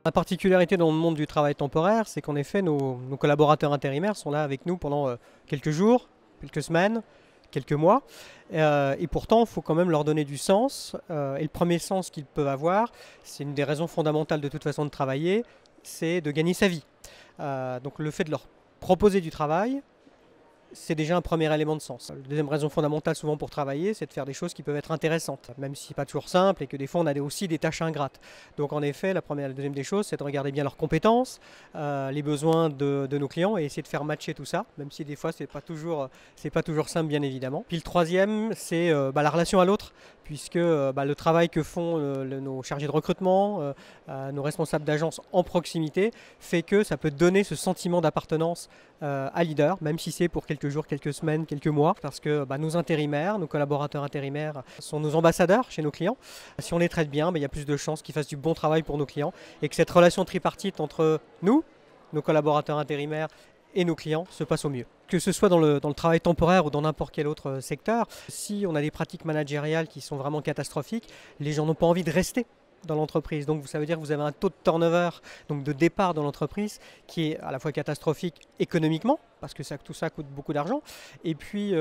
La particularité dans le monde du travail temporaire, c'est qu'en effet, nos collaborateurs intérimaires sont là avec nous pendant quelques jours, quelques semaines, quelques mois. Et pourtant, il faut quand même leur donner du sens. Et le premier sens qu'ils peuvent avoir, c'est une des raisons fondamentales de toute façon de travailler, c'est de gagner sa vie. Donc le fait de leur proposer du travail, c'est déjà un premier élément de sens. La deuxième raison fondamentale souvent pour travailler, c'est de faire des choses qui peuvent être intéressantes, même si ce n'est pas toujours simple et que des fois on a aussi des tâches ingrates. Donc en effet, la deuxième des choses, c'est de regarder bien leurs compétences, les besoins de nos clients et essayer de faire matcher tout ça, même si des fois c'est pas toujours simple bien évidemment. Puis le troisième, c'est la relation à l'autre, puisque le travail que font nos chargés de recrutement, nos responsables d'agence en proximité, fait que ça peut donner ce sentiment d'appartenance à leader, même si c'est pour quelques jours, quelques semaines, quelques mois, parce que nos intérimaires, nos collaborateurs intérimaires sont nos ambassadeurs chez nos clients. Si on les traite bien, il y a plus de chances qu'ils fassent du bon travail pour nos clients et que cette relation tripartite entre nous, nos collaborateurs intérimaires et nos clients se passe au mieux. Que ce soit dans le travail temporaire ou dans n'importe quel autre secteur, si on a des pratiques managériales qui sont vraiment catastrophiques, les gens n'ont pas envie de rester dans l'entreprise. Donc ça veut dire que vous avez un taux de turnover, donc de départ dans l'entreprise, qui est à la fois catastrophique économiquement, parce que tout ça coûte beaucoup d'argent, et puis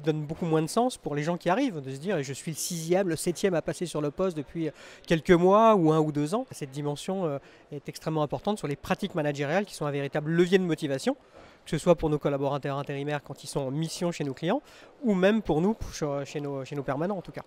donne beaucoup moins de sens pour les gens qui arrivent, de se dire je suis le sixième, le septième à passer sur le poste depuis quelques mois ou 1 ou 2 ans. Cette dimension est extrêmement importante sur les pratiques managériales qui sont un véritable levier de motivation, que ce soit pour nos collaborateurs intérimaires quand ils sont en mission chez nos clients, ou même pour nous, chez nos permanents en tout cas.